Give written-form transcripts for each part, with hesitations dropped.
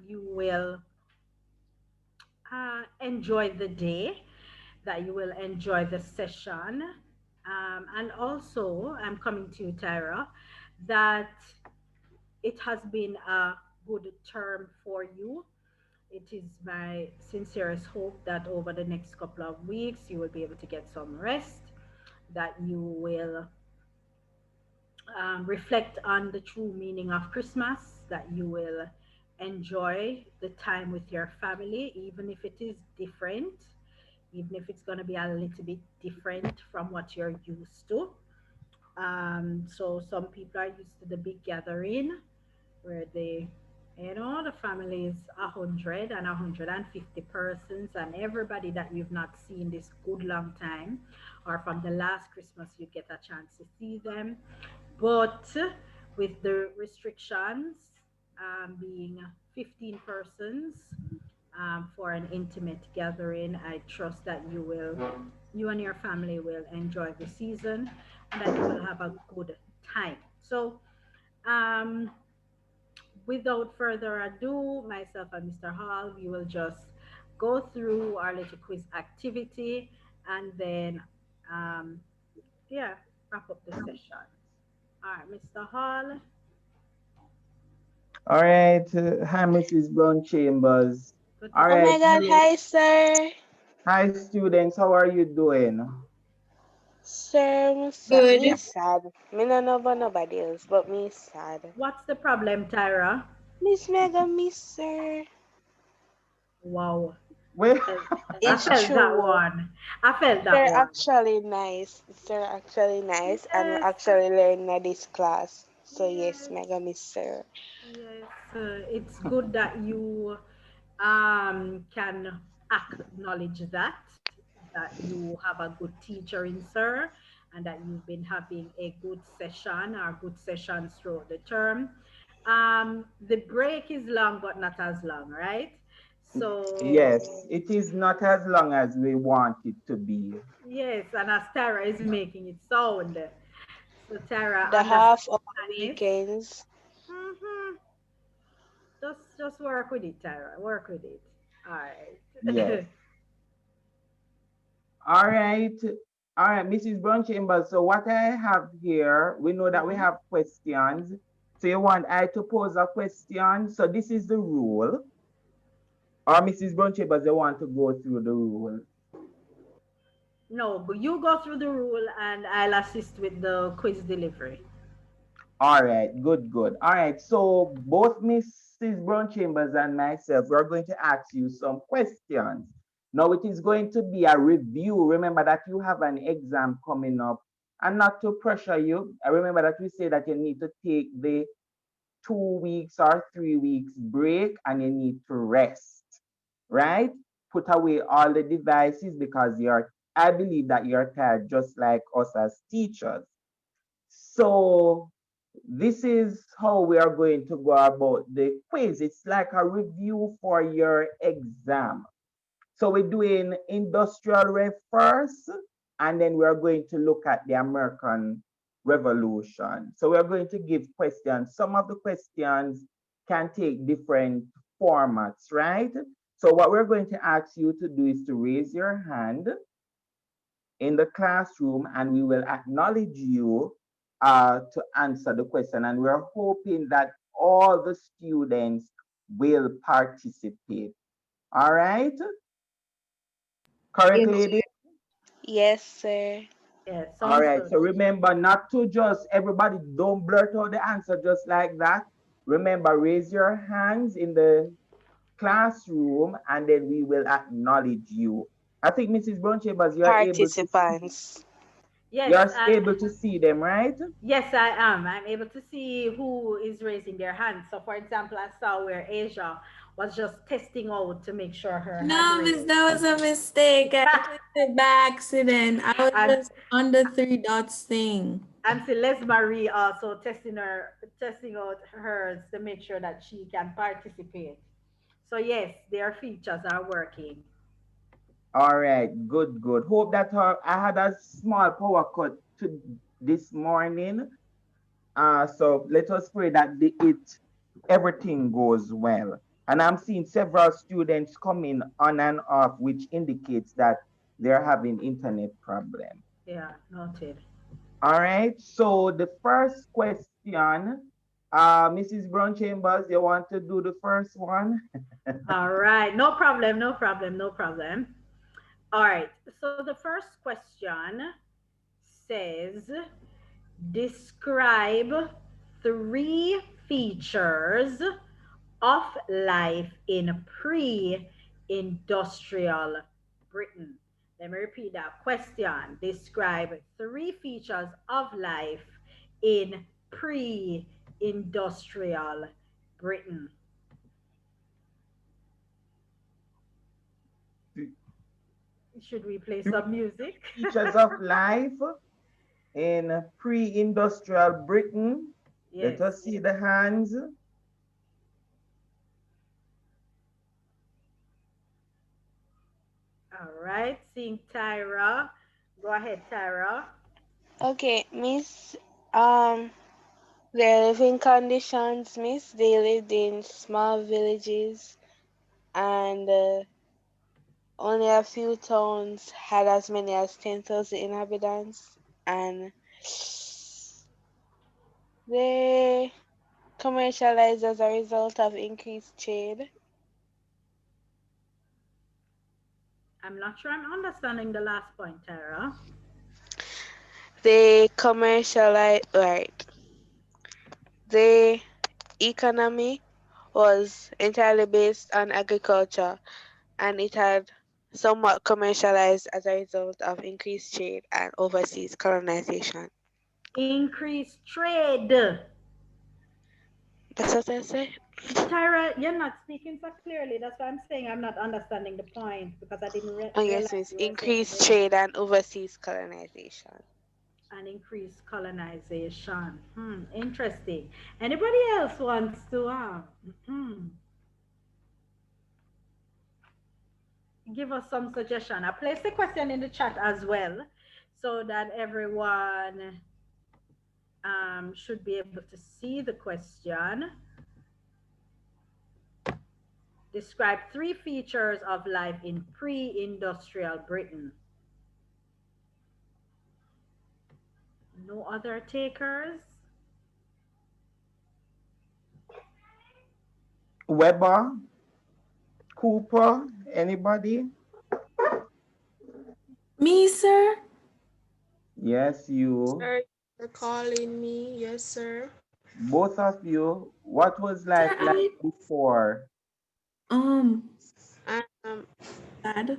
you will enjoy the day, that you will enjoy the session. And also, I'm coming to you, Tyra, that it has been a good term for you. It is my sincerest hope that over the next couple of weeks, you will be able to get some rest, that you will reflect on the true meaning of Christmas, that you will enjoy the time with your family, even if it is different, even if it's going to be a little bit different from what you're used to. So some people are used to the big gathering where the family is 150 persons, and everybody that you've not seen this good long time, or from the last Christmas, you get a chance to see them. But with the restrictions being 15 persons for an intimate gathering, I trust that you and your family will enjoy the season and that you will have a good time. So, um, without further ado, myself and Mr. Hall, we will just go through our little quiz activity and then, um, yeah, wrap up the session. All right, Mr. Hall. All right. Hi, Mrs. Brown Chambers. Good to All see Oh right. my God, you. hi sir. Hi, students. How are you doing? Sir, Good. me sad. Me no know about nobody else, but me sad. What's the problem, Tyra? Miss Mega, miss sir. Wow. Well, I It's felt that true. one. I felt that Sir one. actually nice. Sir actually nice and we Yes. actually learn at this class. So yes, Yes. Mega, miss sir. Yes. It's good that you can acknowledge that you have a good teacher in Sir, and that you've been having a good session or good sessions throughout the term. The break is long but not as long, right? So yes, it is not as long as we want it to be. yes, and as Tara is making it sound, so Tara The half of understands. weekends. Mm-hmm. Just work with it, Tara. Work with it. All Yes. right. All right. All right, Mrs. Brown Chambers. So what I have here, we know that we Mm-hmm. have questions. So you want I to pose a question? So this is the rule. Or Mrs. Brown Chambers, you want to go through the rule? No, but you go through the rule and I'll assist with the quiz delivery. All right, good, good. All right, so both Mrs. Brown Chambers and myself, we're going to ask you some questions. Now it is going to be a review. Remember that you have an exam coming up, and not to pressure you. I remember that we say that you need to take the 2 weeks or 3 weeks break and you need to rest, right? Put away all the devices because I believe that you're tired just like us as teachers. So this is how we are going to go about the quiz. It's like a review for your exam. So we're doing industrial ref first, and then we're going to look at the American Revolution. So we're going to give questions. Some of the questions can take different formats, right? So what we're going to ask you to do is to raise your hand in the classroom and we will acknowledge you to answer the question. And we're hoping that all the students will participate. All right? Correct, Yes. lady? Yes, sir. Yeah, All sounds right. good. So remember not to just, everybody don't blurt out the answer just like that. Remember, raise your hands in the classroom and then we will acknowledge you. I think Mrs. Brown Chambers, Participants. Yes, you're able to see them, right? yes, I am. I'm able to see who is raising their hand. So, for example, I saw where Asia was just testing out to make sure her hand No, raised. miss, that was a mistake. I clicked it by accident. I was and just on the three dots thing. and Celeste Marie also testing out hers to make sure that she can participate. So yes, their features are working. All right, good, good. Hope that I had a small power cut to this morning. So let us pray that everything goes well. And I'm seeing several students coming on and off, which indicates that they're having internet problem. Yeah, noted. All right. So the first question, Mrs. Brown Chambers, you want to do the first one? All right, no problem, no problem, no problem. All right, so the first question says describe three features of life in pre industrial Britain. Let me repeat that question. Describe three features of life in pre industrial Britain. Should we play Three some music? features of life in pre-industrial Britain. Let Yes. us see the hands. All right. Seeing Tyra. Go ahead, Tyra. Okay, Miss. Um, their living conditions, Miss. They lived in small villages, and only a few towns had as many as 10,000 inhabitants, and they commercialized as a result of increased trade. I'm not sure I'm understanding the last point, Tyra. They commercialized, right? The economy was entirely based on agriculture, and it had somewhat commercialized as a result of increased trade and overseas colonization. Increased trade. That's what I said. Tyra, you're not speaking so clearly. That's why I'm saying I'm not understanding the point because I didn't Oh realize yes, Miss. you were saying Increased they trade and overseas colonization. and increased colonization. Interesting. Anybody else wants to give us some suggestion? I placed the question in the chat as well so that everyone should be able to see the question. Describe three features of life in pre-industrial Britain. No other takers? Weber, Cooper, anybody? Me, sir? Yes, you. Sir, you're calling me. Yes, sir. Both of you. What was Sir, life like before? um, Um, bad.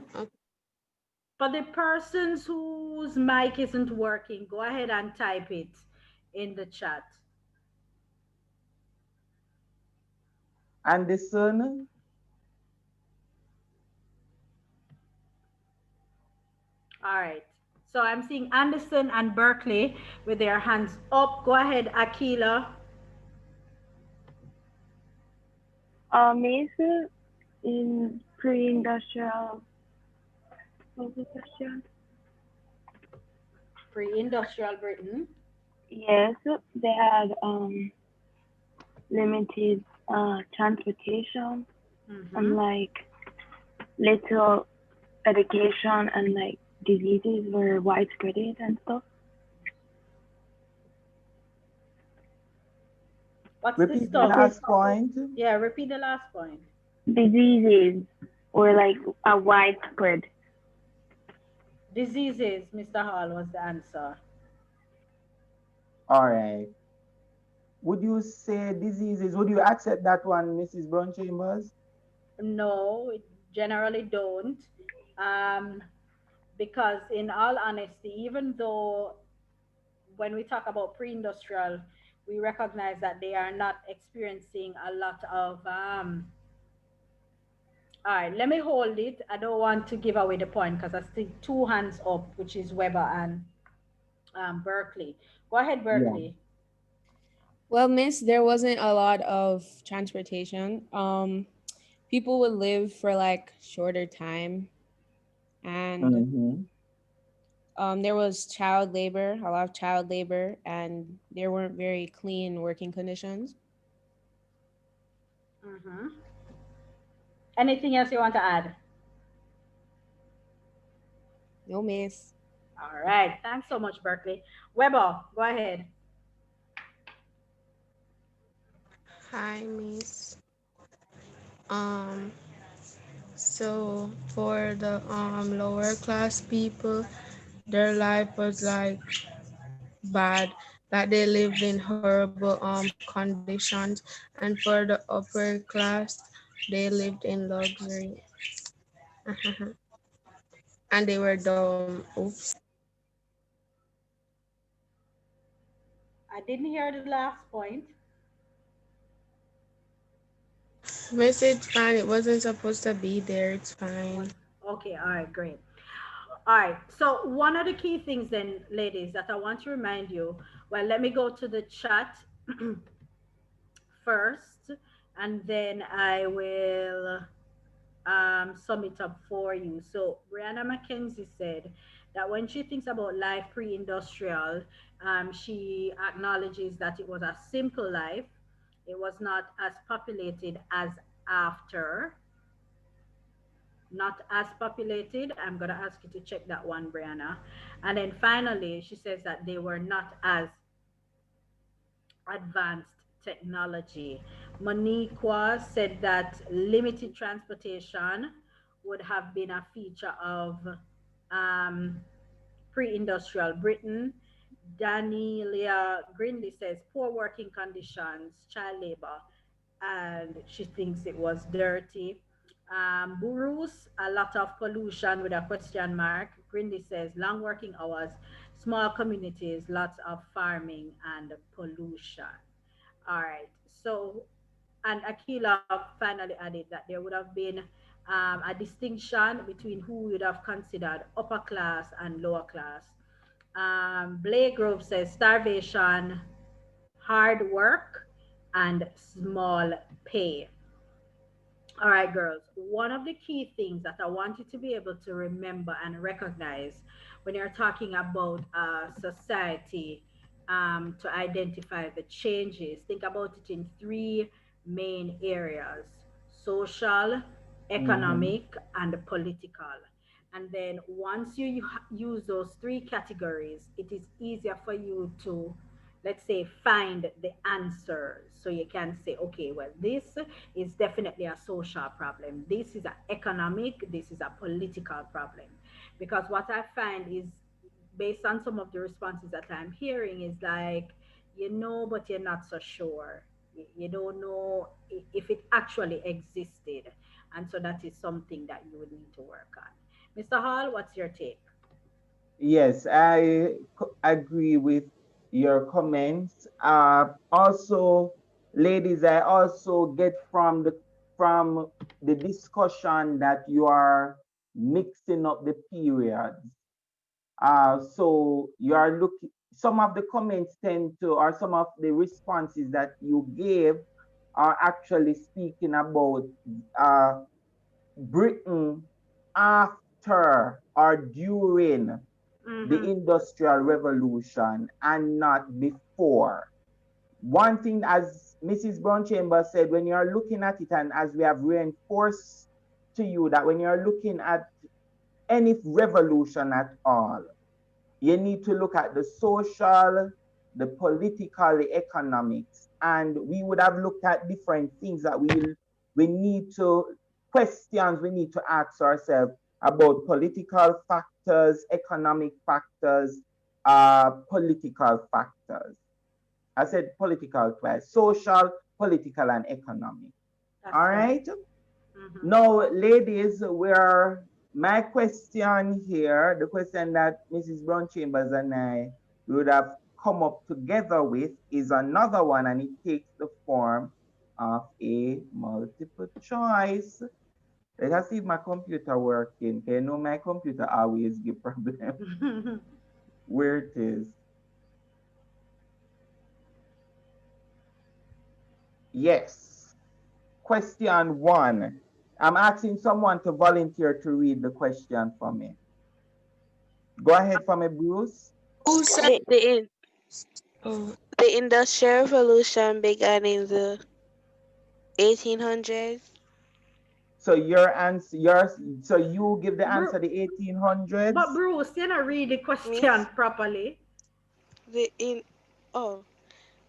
For the persons whose mic isn't working, go ahead and type it in the chat. Anderson, All right. So I'm seeing Anderson and Berkeley with their hands up. Go ahead, Akila. Mason in pre-industrial, what was the question? Pre-industrial Britain. Yes, they had limited transportation and like little education, and like diseases were widespread and stuff. What's the repeat the stuff? last point. Yeah, repeat the last point. Diseases were like a widespread. Diseases, Mr. Hall was the answer. All right. Would you say diseases? Would you accept that one, Mrs. Brown Chambers? No, it generally don't. Um, because in all honesty, even though when we talk about pre-industrial, we recognize that they are not experiencing a lot of all right, let me hold it. I don't want to give away the point because I see two hands up, which is Weber and Berkeley. Go ahead, Yeah. Berkeley. Well, miss, there wasn't a lot of transportation. People would live for like shorter time, and there was child labor, a lot of child labor, and there weren't very clean working conditions. Anything else you want to add? No, miss. All right. Thanks so much, Berkeley. Weber, go ahead. Hi, Miss. Um, so for the lower class people, their life was like bad, that they lived in horrible conditions, and for the upper class, they lived in luxury. And they were dumb. Oops. I didn't hear the last point. Message fine. It wasn't supposed to be there. It's fine. Okay, all right, great. All right. So one of the key things then, ladies, that I want to remind you, well, let me go to the chat first, and then I will sum it up for you. So Brianna McKenzie said that when she thinks about life pre-industrial, she acknowledges that it was a simple life. It was not as populated as after. Not as populated. I'm gonna ask you to check that one, Brianna. And then finally, she says that they were not as advanced technology. Moniqua said that limited transportation would have been a feature of um, pre-industrial Britain. Danielia Grindley says poor working conditions, child labor, and she thinks it was dirty. Burus, a lot of pollution with a question mark. Grindley says long working hours, small communities, lots of farming and pollution. All right. So, and Aquila finally added that there would have been a distinction between who would have considered upper class and lower class. Blake Grove says starvation, hard work, and small pay. All right, girls. One of the key things that I want you to be able to remember and recognize when you're talking about society to identify the changes, think about it in three main areas: social, Mm-hmm. economic, and political. And then once you use those three categories, it is easier for you to, let's say, find the answers. So you can say, okay, well, this is definitely a social problem. This is an economic, this is a political problem. Because what I find is, based on some of the responses that I'm hearing, is like, you know, but you're not so sure. You don't know if it actually existed. And so that is something that you would need to work on. Mr. Hall, what's your take? Yes, agree with your comments. Also, ladies, I also get from the discussion that you are mixing up the periods. So you are looking. Some of the comments tend to, or some of the responses that you gave, are actually speaking about uh, Britain after or during the Mm-hmm. Industrial Revolution and not before. One thing, as Mrs. Brown Chambers said, when you're looking at it, and as we have reinforced to you, that when you're looking at any revolution at all, you need to look at the social, the political, the economics, and we would have looked at different things that we need to questions we need to ask ourselves about political factors, economic factors, political factors. I said political twice, social, political, and economic. That's All correct. right. Mm-hmm. Now, ladies, we're my question here, the question that Mrs. Brown Chambers and I would have come up together with is another one, and it takes the form of a multiple choice. Let us see if my computer working. Okay, know my computer always give problem. Where it is. Yes. Question one. I'm asking someone to volunteer to read the question for me. Go ahead for me, Bruce. Who said? The, the, in, Oh, the Industrial Revolution began in the 1800s. So your answer, so you give the answer the But 1800s. Bruce, you not read the question Miss, properly. the in oh,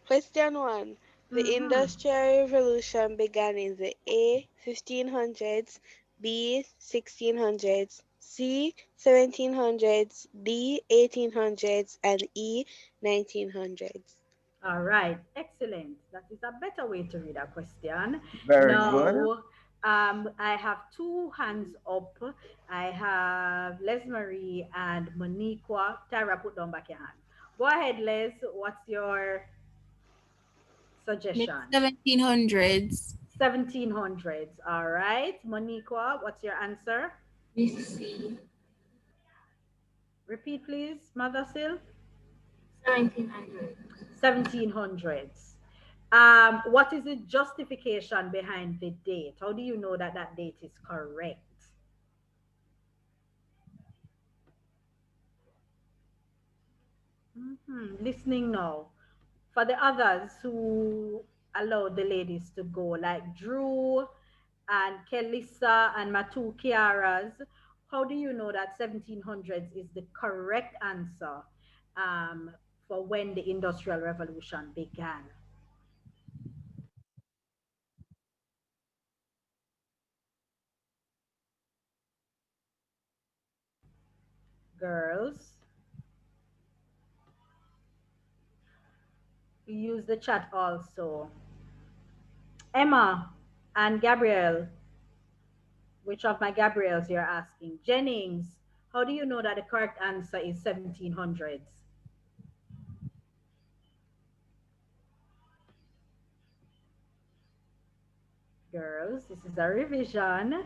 question one. The Mm-hmm. Industrial Revolution began in the A 1500s, B 1600s, C 1700s, D 1800s, and E 1900s. All right, excellent. That is a better way to read a question. Very good. Now, I have two hands up. I have Les Marie and Moniqua. Tyra, put down back your hand. Go ahead, Les. What's your Mid suggestion? 1700s. 1700s. All right. Moniqua, what's your answer? Miss C. Repeat, please, Mother Sil. 1700s. 1700s. What is the justification behind the date? How do you know that that date is correct? Listening now. For the others who allowed the ladies to go, like Drew and Kelissa and my two Kiaras, how do you know that 1700s is the correct answer um, for when the Industrial Revolution began? Girls, we use the chat also. Emma and Gabrielle, which of my Gabriels you're asking? Jennings, how do you know that the correct answer is 1700s? Girls, this is a revision.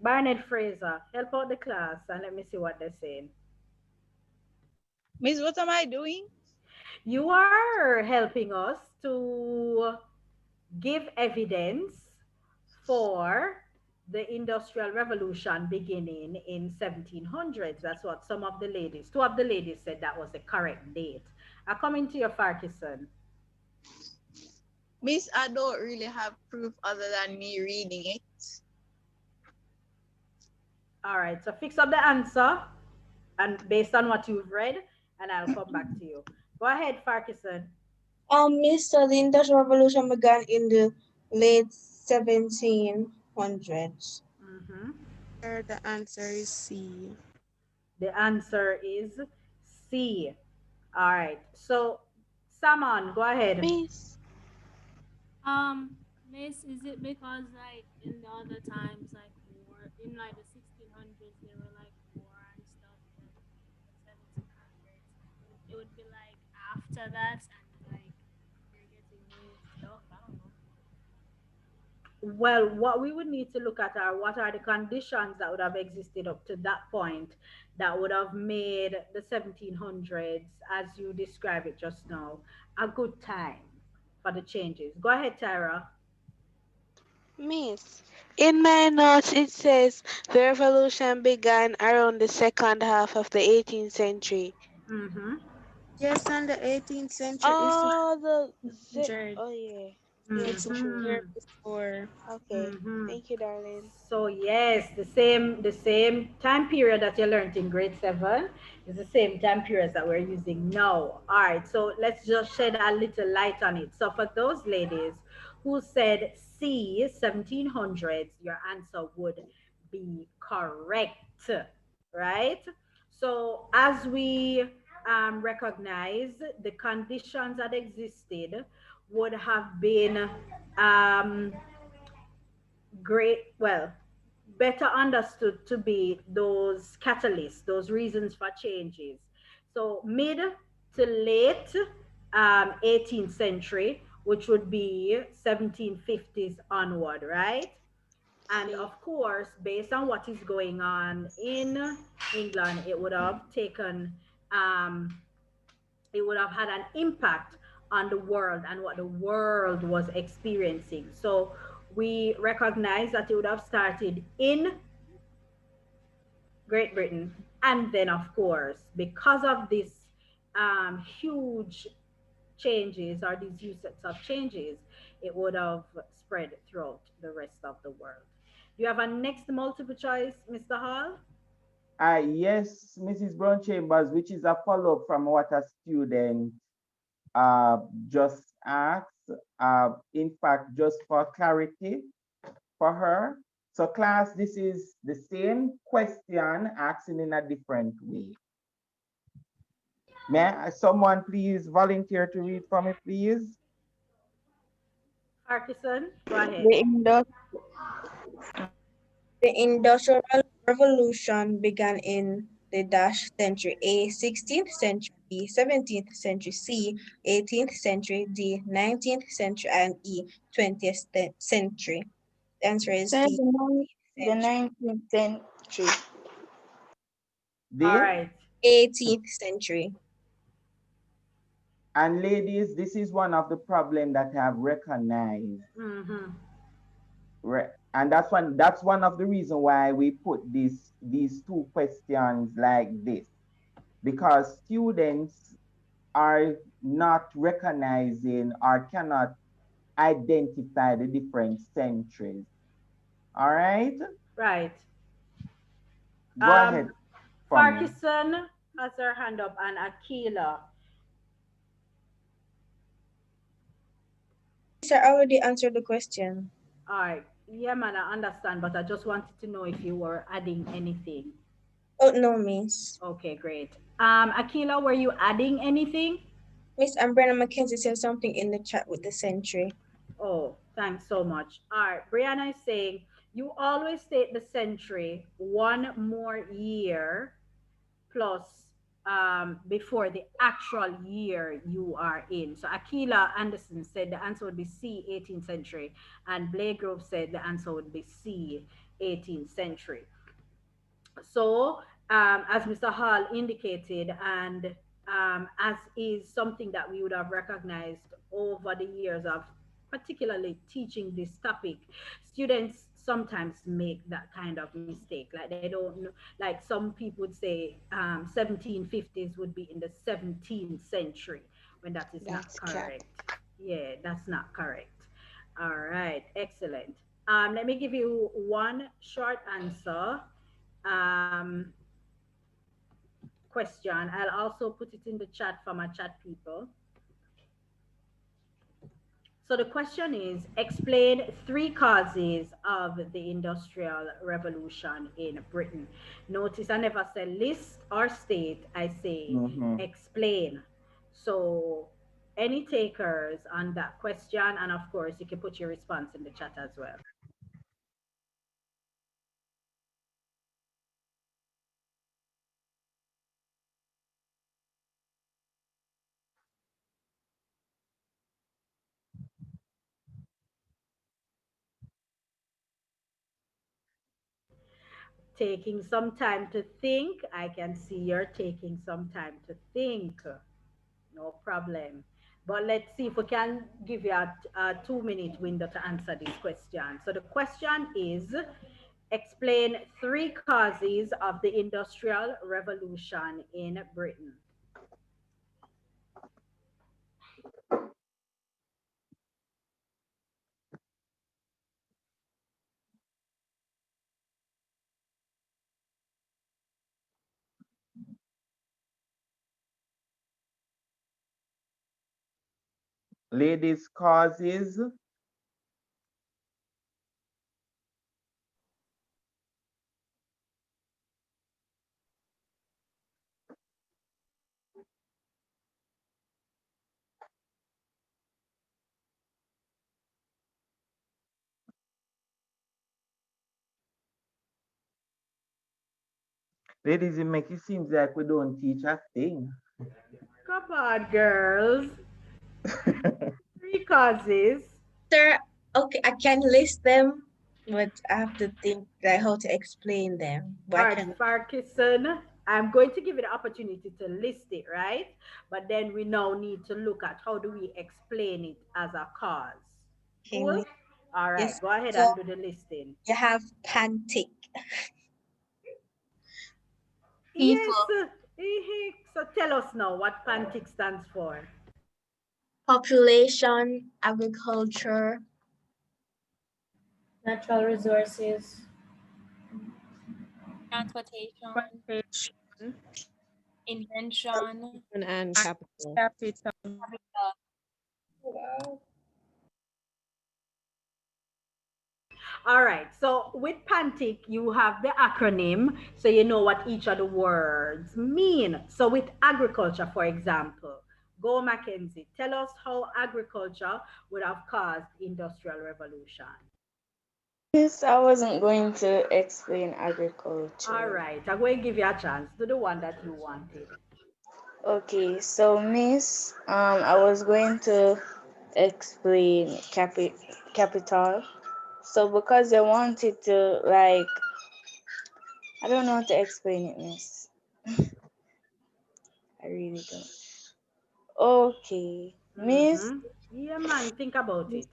Barnett Fraser, help out the class and let me see what they're saying. Miss, what am I doing? You are helping us to give evidence for the Industrial Revolution beginning in 1700s. That's what some of the ladies, two of the ladies said that was the correct date. I come into your Farkison. Miss, I don't really have proof other than me reading it. All right, so fix up the answer and based on what you've read, and I'll come back to you. Go ahead, Farkison. Mr. The Industrial Revolution began in the late 1700s. Mm-hmm. The answer is C. The answer is C. All right, so Saman, go ahead. Miss, Miss, is it because like in the other times, like war in like the 1600s, there were like war and stuff, and the 1700s, it would be like after that, and like you're getting new stuff. I don't know. Well, what we would need to look at are what are the conditions that would have existed up to that point that would have made the 1700s, as you described it just now, a good time for the changes. Go ahead, Tyra. Miss, in my notes it says the revolution began around the second half of the 18th century. Mm-hmm. Yes, and the 18th century is Oh, hundred. oh yeah, It's that's true. year Mm-hmm. before. Okay, Mm-hmm. thank you, darling. So yes, the same time period that you learned in grade seven is the same time period that we're using now. All right, so let's just shed a little light on it. So for those ladies who said C 1700s, your answer would be correct, right? So as we recognize the conditions that existed would have been um, great, well, better understood to be those catalysts, those reasons for changes. So mid to late 18th century, which would be 1750s onward, right? And See, of course, based on what is going on in England, um, it would have had an impact on the world and what the world was experiencing. So we recognize that it would have started in Great Britain. And then, of course, because of this huge changes or these usage of changes, it would have spread throughout the rest of the world. You have a next multiple choice, Mr. Hall? Yes, Mrs. Brown Chambers, which is a follow-up from what a student just asked. In fact, just for clarity for her. So class, this is the same question asking in a different way. May someone please volunteer to read for me, please? Parkinson, go ahead. The Industrial Revolution began in the dash century A, 16th century, B, 17th century, C, 18th century, D, 19th century, and E, 20th century. The answer is Sir, D. the 19th century. All right. 18th century. And ladies, this is one of the problems that I have recognized. And that's one of the reasons why we put these two questions like this, because students are not recognizing or cannot identify the different centuries. All right? Right. Go ahead. Parkinson has her hand up, and Akila. Sir, I already answered the question. All right. Yeah, man, I understand, but I just wanted to know if you were adding anything. Oh, no, miss. Okay, great. Akila, were you adding anything? Miss Brianna McKenzie said something in the chat with the century. Oh, thanks so much. All right, Brianna is saying, you always state the century one more year plus before the actual year you are in. So Akila Anderson said the answer would be C, 18th century, and Blake Grove said the answer would be C, 18th century. So as Mr. Hall indicated, and as is something that we would have recognized over the years of particularly teaching this topic, students sometimes make that kind of mistake. Like they don't know, like some people would say 1750s would be in the 17th century when that is not correct. Yeah, that's not correct. All right, excellent. Let me give you one short answer question. I'll also put it in the chat for my chat people. So the question is, explain 3 causes of the Industrial Revolution in Britain. Notice I never say list or state, I say explain. So any takers on that question, and of course you can put your response in the chat as well. Taking some time to think. I can see you're taking some time to think. No problem. But let's see if we can give you a 2-minute window to answer this question. So the question is, explain 3 causes of the Industrial Revolution in Britain. Ladies' causes. Ladies, it makes it seem like we don't teach a thing. Come on, girls. 3 causes. Sir, okay, I can list them, but I have to think like how to explain them. All right, Parkinson, I'm going to give you the opportunity to list it, right? But then we now need to look at how do we explain it as a cause. Cool? All right, Yes. go ahead So, and do the listing. You have Pantic. Yes. So tell us now what PANTIC stands for. population, agriculture, Natural resources. transportation, invention, And capital. capital. wow. All right. So with Pantic, you have the acronym, so you know what each of the words mean. So with agriculture, for example, go Mackenzie. Tell us how agriculture would have caused industrial revolution. Yes, I wasn't going to explain All agriculture. right. I'm going to give you a chance. Do the one that you wanted. Okay, so Miss, I was going to explain capital. So because I wanted to like, I don't know how to explain it, Miss. I really don't. Okay, Miss. Yeah, man. Think about it.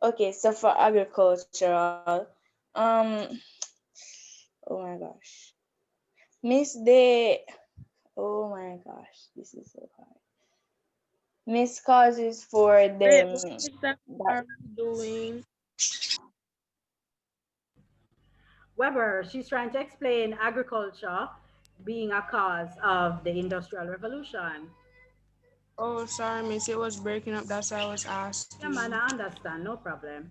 Okay, so for agricultural, um, oh my gosh, Miss, they, oh my gosh, this is so hard. Miss causes for Wait, them. what is that are doing? Weber, she's trying to explain agriculture being a cause of the Industrial Revolution. Oh, sorry, miss. It was breaking up. That's why I was Yeah, man, asking. I understand. No problem.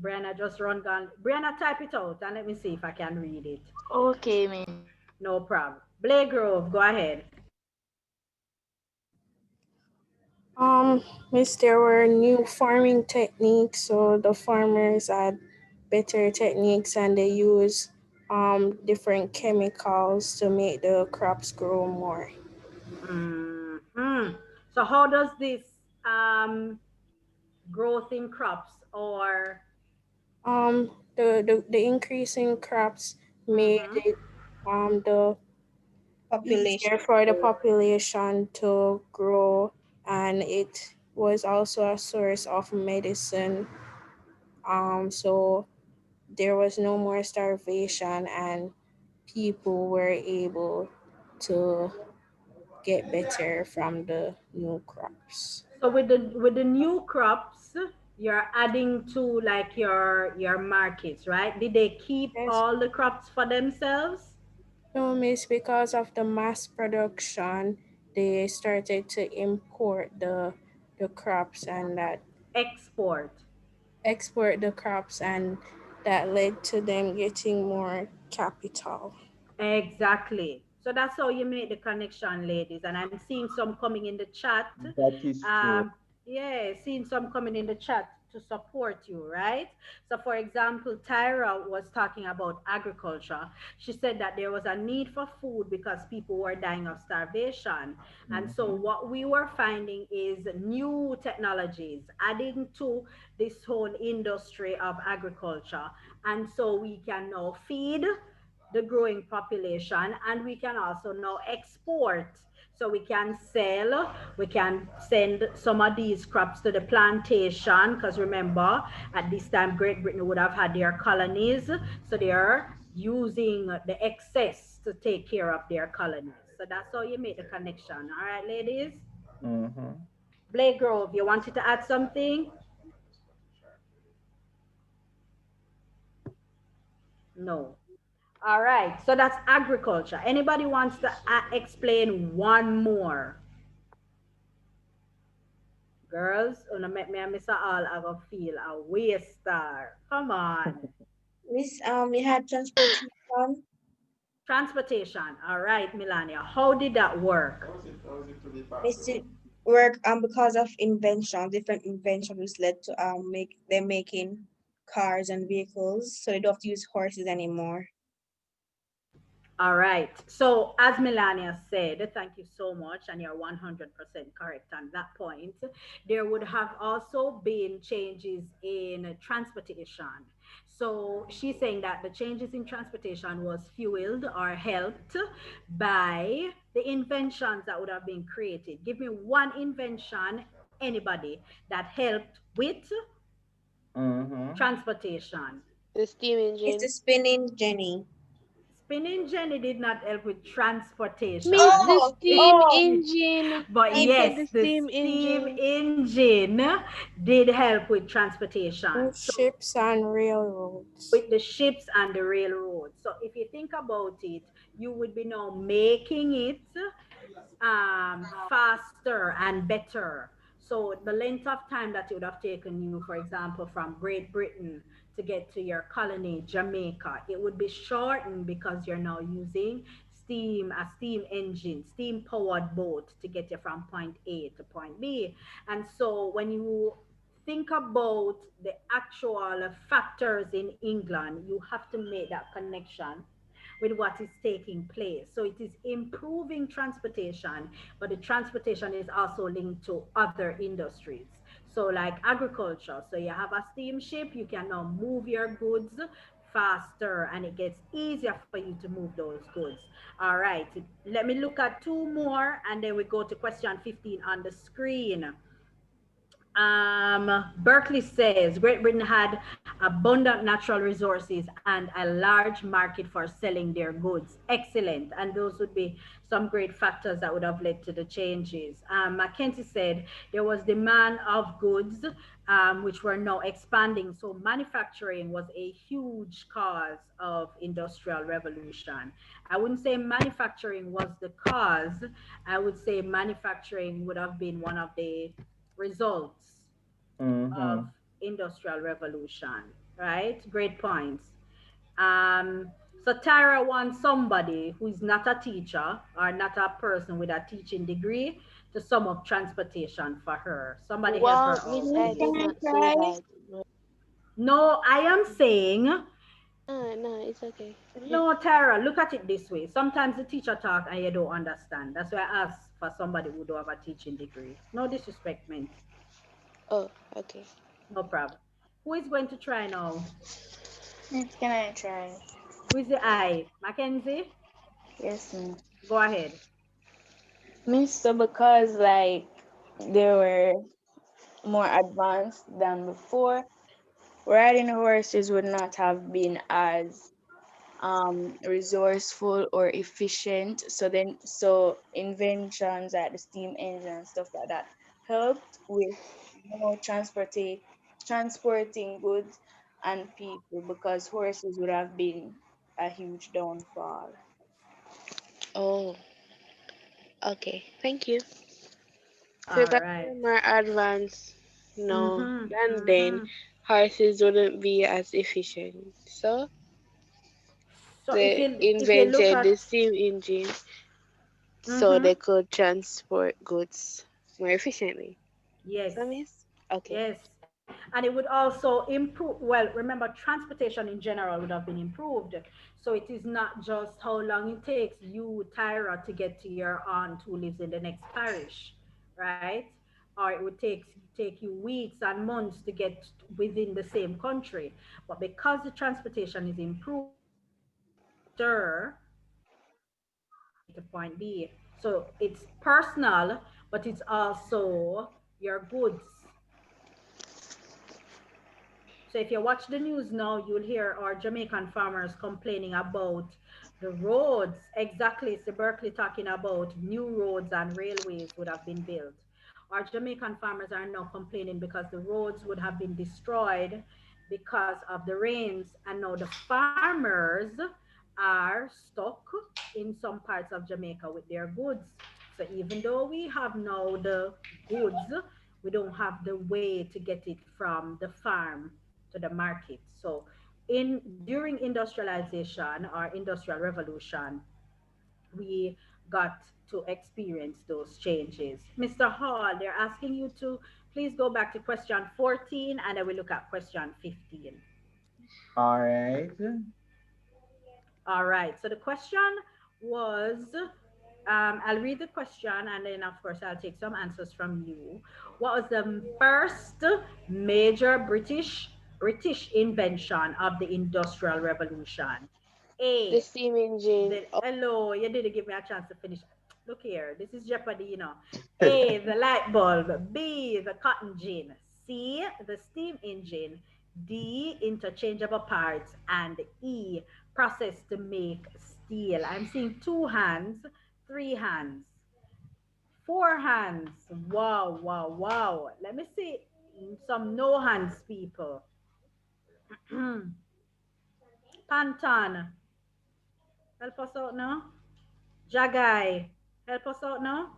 Brianna just run down. Brianna, type it out and let me see if I can read it. Okay, Miss. No problem. Blake Grove, go ahead. Miss, there were new farming techniques, so the farmers had better techniques and they use different chemicals to make the crops grow more. So how does this um, growth in crops or The increase in crops made it the Population. easier for the population to grow, and it was also a source of medicine. So there was no more starvation, and people were able to get better from the new crops. so with the new crops you're adding to like your markets, right? Did they keep Yes. all the crops for themselves? No, miss, because of the mass production, they started to import the crops and that Export. export the crops, and that led to them getting more capital. Exactly. So that's how you make the connection, ladies. And I'm seeing some coming in the chat. That is true. Yeah, seeing some coming in the chat to support you, right? So, for example, Tyra was talking about agriculture. She said that there was a need for food because people were dying of starvation. And so, what we were finding is new technologies adding to this whole industry of agriculture. And so, we can now feed the growing population and we can also now export, so we can sell, we can send some of these crops to the plantation, because remember at this time Great Britain would have had their colonies, so they're using the excess to take care of their colonies. So that's how you make the connection. All right, ladies. Blake Grove, you wanted to add something? No. All right, so that's agriculture. Anybody wants to explain one more? Girls, wanna make me and Mr. All I go feel a waster. Come on. Miss, we had transportation. Transportation. All right, Melania. How did that work? Miss, it work because of invention. Different inventions led to make them making cars and vehicles, so they don't have to use horses anymore. All right. So, as Melania said, thank you so much, and you're 100% correct on that point. There would have also been changes in transportation. So, she's saying that the changes in transportation was fueled or helped by the inventions that would have been created. Give me one invention, anybody, that helped with transportation. The steam It's the engine. spinning Jenny. spinning jenny did not help with transportation. Miss, the Oh, steam oh, engine. But I said yes, the the steam steam engine. engine did help with transportation. So Ships and railroads. with the ships and the railroads. So if you think about it, you would be now making it faster and better. So the length of time that it would have taken you, for example, from Great Britain to get to your colony, Jamaica, it would be shortened because you're now using a steam engine, steam powered boat to get you from point A to point B. And so when you think about the actual factors in England, you have to make that connection with what is taking place. So it is improving transportation, but the transportation is also linked to other industries. So like agriculture. So you have a steamship, you can now move your goods faster and it gets easier for you to move those goods. All right, let me look at two more and then we go to question 15 on the screen. Berkeley says Great Britain had abundant natural resources and a large market for selling their goods. Excellent. And those would be some great factors that would have led to the changes. Mackenzie said there was demand of goods, which were now expanding. So manufacturing was a huge cause of industrial revolution. I wouldn't say manufacturing was the cause. I would say manufacturing would have been one of the results of Mm-hmm. industrial revolution, right? Great points. um so Tara wants somebody who is not a teacher or not a person with a teaching degree to sum up transportation for her. Somebody help Wow, her out, Miss, I please. did Can I not say try? that. No, I am saying, No, it's okay. no, Tara, look at it this way. Sometimes the teacher talk and you don't understand. That's why I ask for somebody who don't have a teaching degree. No disrespect meant. Oh, okay. No problem. Who is going to try now? Can I try? Who is the I? Mackenzie? Yes, ma'am. Go ahead. Miss, so because like they were more advanced than before, riding horses would not have been as resourceful or efficient. So inventions like the steam engine and stuff like that helped with transporting goods and people because horses would have been a huge downfall. Oh, okay. Thank you. So All because right. we're more advanced now Mm-hmm. than then, Mm-hmm. horses wouldn't be as efficient. So So they if you look invented at the steam engine so mm-hmm. they could transport goods more efficiently. Yes. So, miss? Okay. Yes. And it would also improve, well, remember transportation in general would have been improved. So it is not just how long it takes you, Tyra, to get to your aunt who lives in the next parish, right? Or it would take you weeks and months to get within the same country. But because the transportation is improved, faster to point B. So it's personal, but it's also your goods. So if you watch the news now, you'll hear our Jamaican farmers complaining about the roads. Exactly, it's the Berkeley talking about new roads and railways would have been built. Our Jamaican farmers are now complaining because the roads would have been destroyed because of the rains, and now the farmers are stuck in some parts of Jamaica with their goods. So even though we have now the goods, we don't have the way to get it from the farm to the market. So in during industrialization or industrial revolution, we got to experience those changes. Mr. Hall, they're asking you to please go back to question 14 and then we look at question 15. All right. All right. So the question was, I'll read the question and then, of course, I'll take some answers from you. What was the first major British invention of the Industrial Revolution? The A. steam engine. The hello, you didn't give me a chance to finish. Look here, this is Jeopardy, you know. A. The light bulb. B. The cotton gin. C. The steam engine. D. Interchangeable parts. And E. Process to make still. I'm seeing 2 hands, 3 hands, 4 hands. Wow, wow, wow. Let me see some no hands, people. Pantan, help us out now. Jagai, help us out now.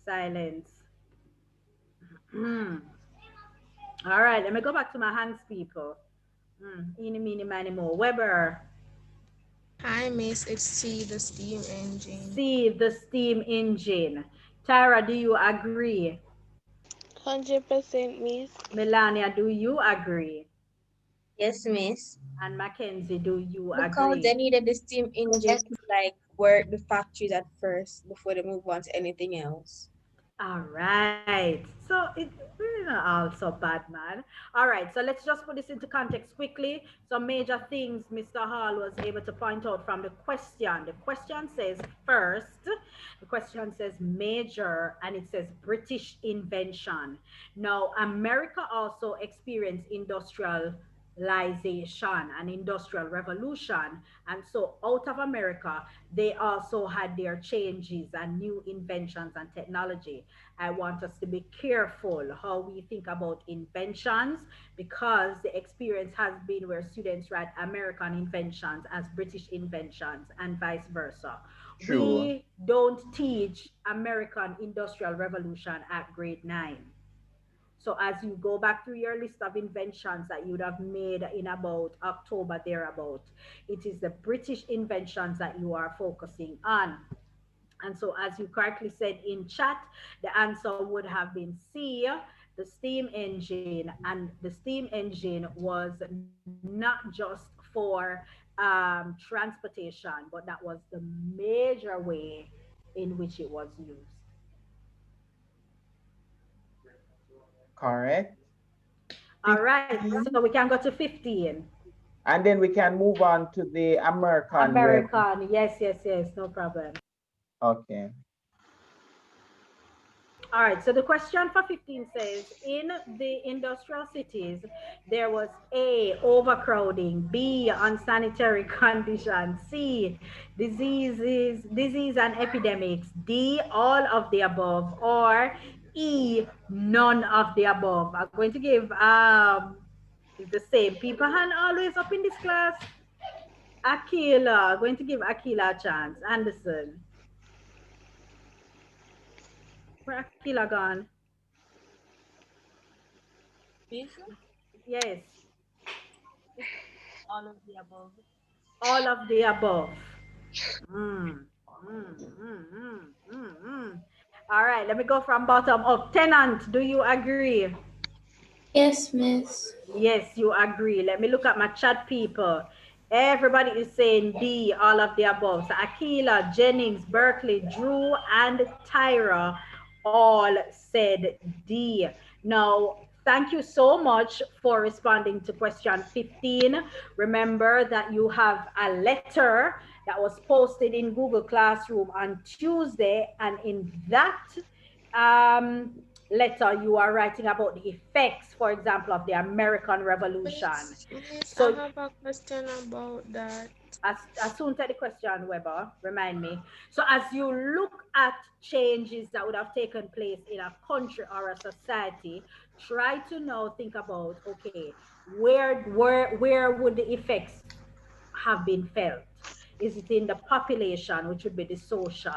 Silence. All right, let me go back to my hands, people. Eeny, meeny, miny, mo. Weber. Hi, Miss. It's C, the steam engine. C, the steam engine. Tara, do you agree? 100%, Miss. Melania, do you agree? Yes, Miss. And Mackenzie, do you Because agree? they needed the steam engine to like work the factories at first before they move on to anything else. All right. So it's really not all so bad, man. All right. So let's just put this into context quickly. Some major things Mr. Hall was able to point out from the question. The question says first, the question says major, and it says British invention. Now, America also experienced industrialization and industrial revolution, and so out of America they also had their changes and new inventions and technology. I want us to be careful how we think about inventions, because the experience has been where students write American inventions as British inventions and vice versa. True. We don't teach American industrial revolution at grade 9. So as you go back through your list of inventions that you would have made in about October thereabout, it is the British inventions that you are focusing on. And so as you correctly said in chat, the answer would have been C, the steam engine. And the steam engine was not just for transportation, but that was the major way in which it was used. Correct. All right, 15. so we can go to 15. And then we can move on to the American. American, yes, yes, yes, no problem. Okay. All right, so the question for 15 says, in the industrial cities, there was A, overcrowding, B, unsanitary conditions, C, disease and epidemics, D, all of the above, or E, none of the above. I'm going to give the same people hand always up in this class. Akila, going to give Akila a chance. Anderson. Where Akila gone? Yes. All of the above. All of the above. Mm, mm, mm, mm, mm, mm. All right, let me go from bottom up. Tenant, do you agree? Yes, Miss. Yes, you agree. Let me look at my chat people. Everybody is saying D, all of the above. So Akila, Jennings, Berkeley, Drew, and Tyra all said D. Now, thank you so much for responding to question 15. Remember that you have a letter that was posted in Google Classroom on Tuesday, and in that letter you are writing about the effects, for example, of the American Revolution. Miss, So I have a question about that. as soon take the question, Weber, remind me. So as you look at changes that would have taken place in a country or a society, try to now think about, okay, where would the effects have been felt? Is it in the population, which would be the social?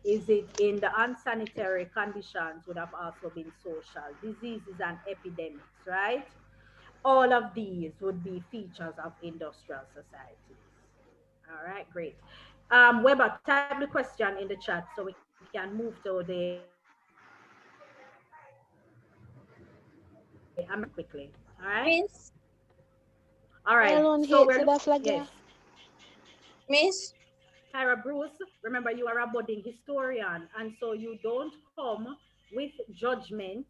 Is it in the unsanitary conditions, would have also been social? Diseases and epidemics, right? All of these would be features of industrial societies. All right, great. Weber, type the question in the chat so we can move to the American quickly. All right. Miss, All right. Alone So hate to the flag. yes. Miss, Tyra Bruce, remember you are a budding historian, and so you don't come with judgment,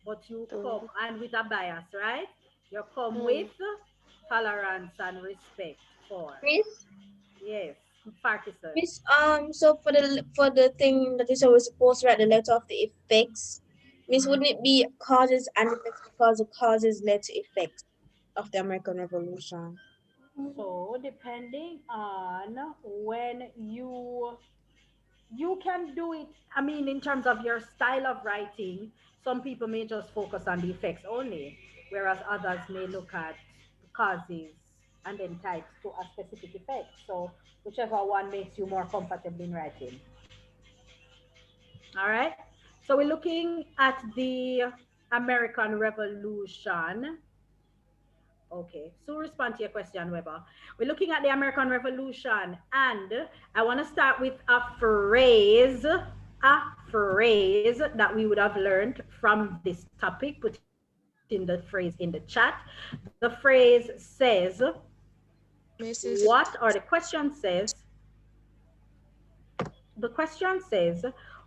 but you come and with a bias, right? You come with tolerance and respect for. Miss, Yes, Parkinson. Miss. So for the thing that is always supposed to write the letter of the effects, Miss, wouldn't it be causes and effects, because the causes led to effects of the American Revolution? So depending on when you can do it. I mean, in terms of your style of writing, some people may just focus on the effects only, whereas others may look at causes and then type to a specific effect. So whichever one makes you more comfortable in writing. All right. So we're looking at the American Revolution. Okay, so respond to your question, Weber. We're looking at the American Revolution, and I want to start with a phrase that we would have learned from this topic. Putting the phrase in the chat. The phrase says, Mrs. what, or the question says,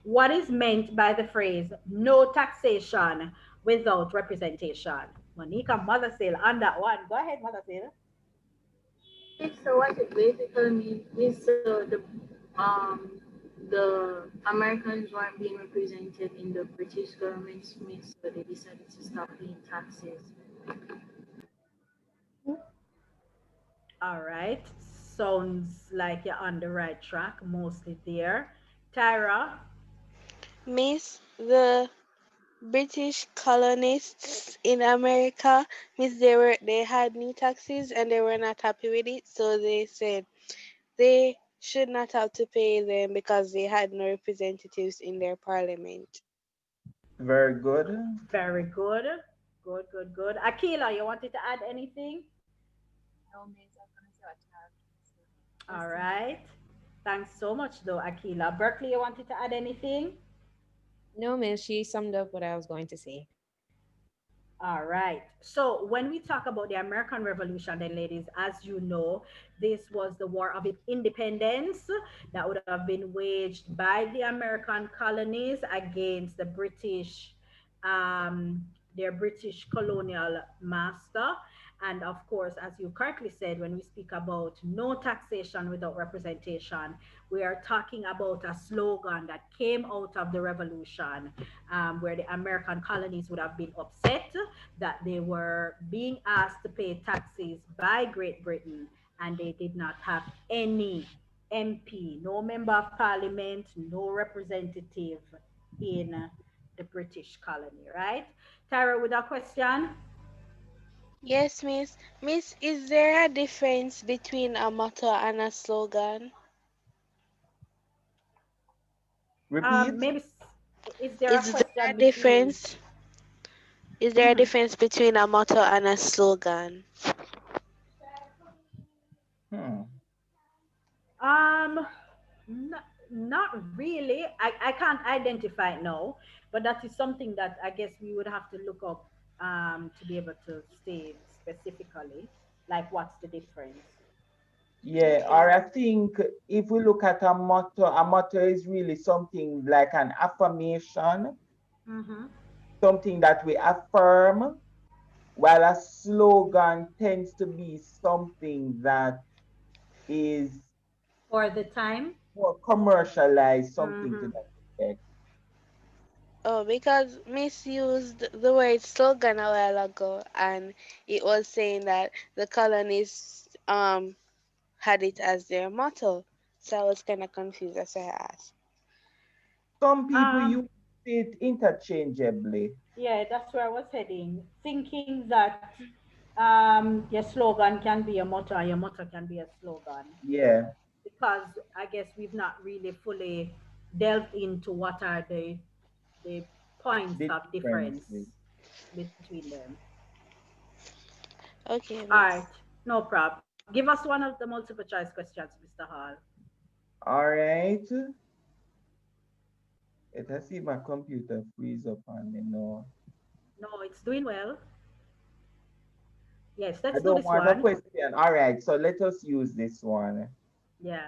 what is meant by the phrase no taxation without representation? Monica Mothersill on that one. Go ahead, Mothersill. So what it basically means is the Americans weren't being represented in the British government, so they decided to stop paying taxes. All right. Sounds like you're on the right track, mostly there. Tyra? Miss, the British colonists in America, Miss, they had new taxes and they were not happy with it, so they said they should not have to pay them because they had no representatives in their parliament. Very good. Very good. Good, good, good. Akila, you wanted to add anything? No, miss, I'm gonna say what you have. All right. Thanks so much, though, Akila. Berkeley, you wanted to add anything? No, miss, she summed up what I was going to say. All right. So when we talk about the American Revolution, then, ladies, as you know, this was the War of Independence that would have been waged by the American colonies against the British, their British colonial master. And of course, as you correctly said, when we speak about no taxation without representation, we are talking about a slogan that came out of the revolution, where the American colonies would have been upset that they were being asked to pay taxes by Great Britain and they did not have any MP, no member of parliament, no representative in the British colony, right? Tyra, with a question? Yes, Miss. Miss, is there a difference between a motto and a slogan? Repeat. Maybe is there a Is there a question between? difference? Is there a difference between a motto and a slogan? Um, not really. I can't identify it now, but that is something that I guess we would have to look up to be able to say specifically, like what's the difference. Yeah, or I think if we look at a motto is really something like an affirmation, something that we affirm, while a slogan tends to be something that is For the time? more commercialized, something to that effect. Oh, because Miss used the word slogan a while ago, and it was saying that the colonists had it as their motto. So I was kind of confused. That's why I asked. Some people use it interchangeably. Yeah, that's where I was heading, thinking that your slogan can be a motto and your motto can be a slogan. Yeah. Because I guess we've not really fully delved into what are the points of difference between them. Okay. All right, no problem. Give us one of the multiple choice questions, Mr. Hall. All right. Let us see if my computer freeze up on me now. No, it's doing well. Yes, let's I do don't this want one. a question. All right, so let us use this one. Yeah.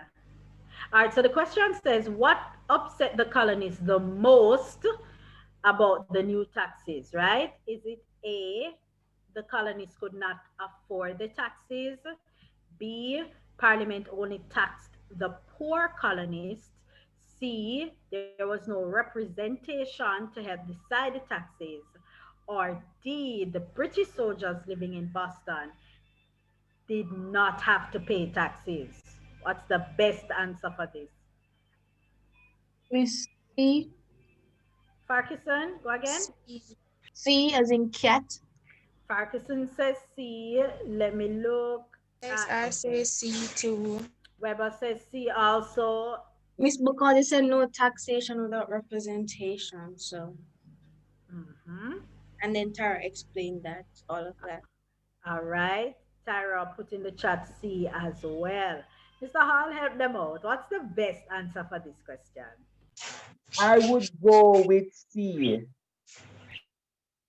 All right, so the question says, what upset the colonists the most about the new taxes, right? Is it A, the colonists could not afford the taxes? B, Parliament only taxed the poor colonists? C, there was no representation to help decide the taxes? Or D, the British soldiers living in Boston did not have to pay taxes. What's the best answer for this? Miss C. Farquharson, go again. C as in cat. Farquharson says C. Let me look. Yes, I say C too. Weber says C also. Miss, because it said no taxation without representation, so. And then Tara explained that, all of that. All right. Tyra put in the chat C as well. Mr. Hall, help them out. What's the best answer for this question? I would go with C.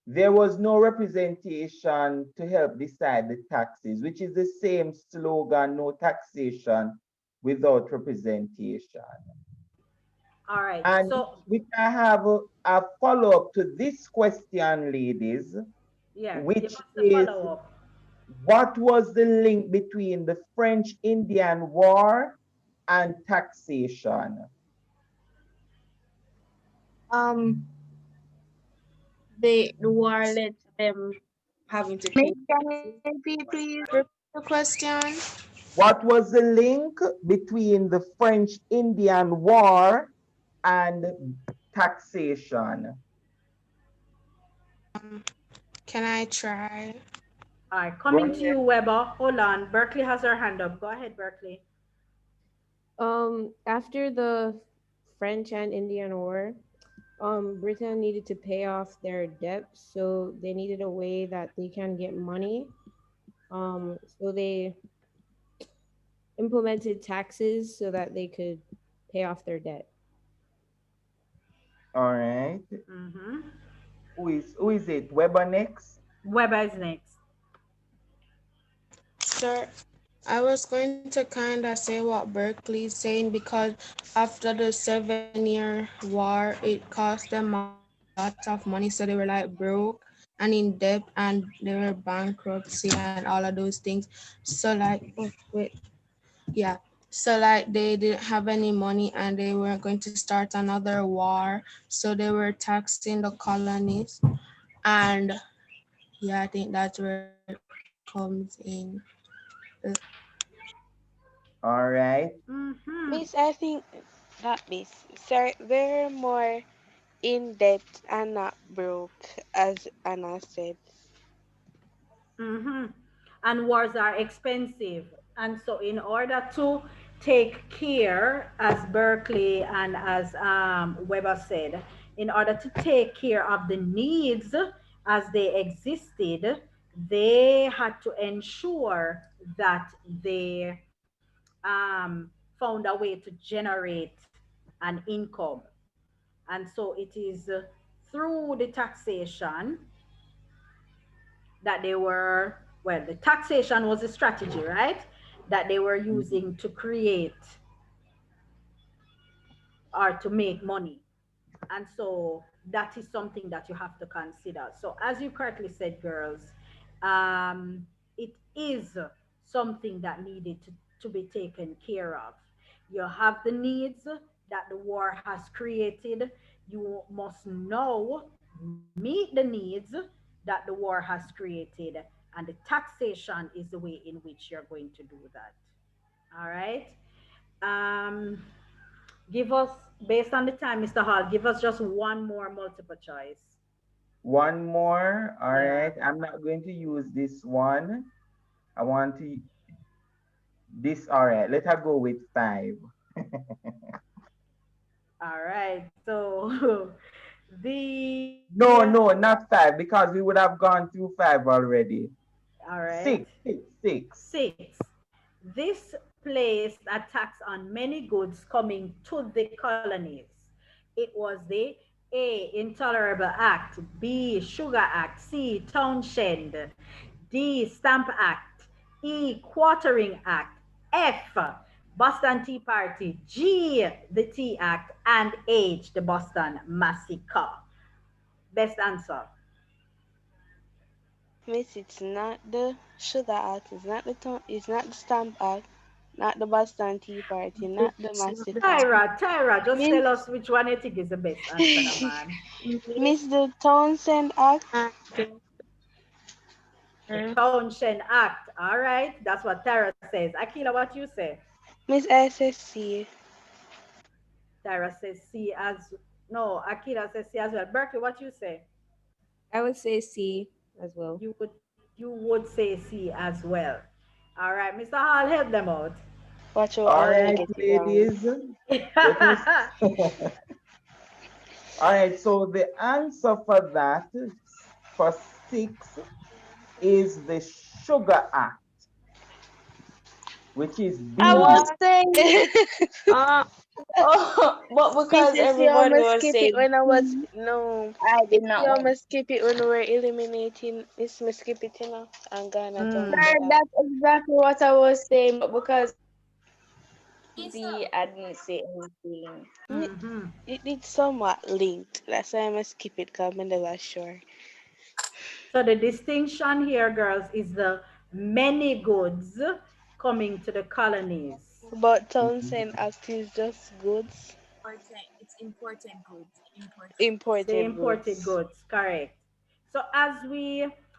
There was no representation to help decide the taxes, which is the same slogan, no taxation without representation. All right. And so we can have a follow-up to this question, ladies. Yeah, which give us the is follow-up. what was the link between the French-Indian War and taxation? The war led them having to pay. Please repeat the question. What was the link between the French-Indian War and taxation? Can I try? All right, coming to you, Weber. Hold on. Berkeley has her hand up. Go ahead, Berkeley. After the French and Indian War, Britain needed to pay off their debts, so they needed a way that they can get money. So they implemented taxes so that they could pay off their debt. All right. Who is it? Weber next? Weber is next. Sir, I was going to kind of say what Berkeley's saying, because after the 7-year war, it cost them a lot of money, so they were like broke and in debt, and they were bankruptcy and all of those things. So like, so like they didn't have any money and they weren't going to start another war, so they were taxing the colonies. And yeah, I think that's where it comes in. All right. Miss, I think not Miss. Sir, they're more in debt and not broke, as Anna said. And wars are expensive. And so in order to take care, as Berkeley and as Weber said, in order to take care of the needs as they existed, they had to ensure that they found a way to generate an income. And so it is through the taxation that they were, well, the taxation was a strategy, right? That they were using to create or to make money. And so that is something that you have to consider. So as you correctly said, girls, it is something that needed to be taken care of. You have the needs that the war has created. You must now meet the needs that the war has created, and the taxation is the way in which you're going to do that. All right. Give us, based on the time, Mr. Hall, give us just one more multiple choice. One more. All right. I'm not going to use this one. I want to this. All right. Let her go with 5. All right. So the no, not 5, because we would have gone through 5 already. All right. 6. This placed a tax on many goods coming to the colonies. It was the A, Intolerable Act, B, Sugar Act, C, Townshend, D, Stamp Act, E, Quartering Act, F, Boston Tea Party, G, the Tea Act, and H, the Boston Massacre. Best answer. Miss, it's not the Sugar Act, it's not the Stamp Act, not the Boston Tea Party, not the Massacre. Tyra, just tell us which one you think is the best answer, man. Miss, the Townsend Act. The Townshend Act. All right. That's what Tara says. Akila, what you say? Miss, I say C. Tara says C as no. Akila says C as well. Berkeley, what you say? I would say C as well. You would say C as well. All right, Mr. Hall, help them out. Watch out, All I will right, get it wrong. ladies. Let me All right, so the answer for that, for 6, is the Sugar Act, which is B. I was saying, oh, but because Mrs. You everybody almost was skip it saying, when I was no. I did You not want. almost skip it when we were eliminating. Miss me skip it, you know, and gonna Mm. Right, that's exactly what I was saying, but because I didn't say anything. Mm-hmm. It's somewhat linked. That's why I must skip it because I'm never sure. So the distinction here, girls, is the many goods coming to the colonies. But Townsend Act is just goods. It's imported goods. The Imported imported goods, correct.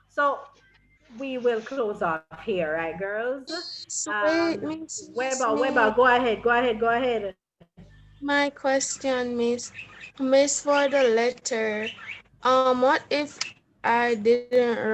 So we will close off here, right, girls? So wait, Miss, Weber, go ahead. my question, Miss, for the letter, what if I didn't write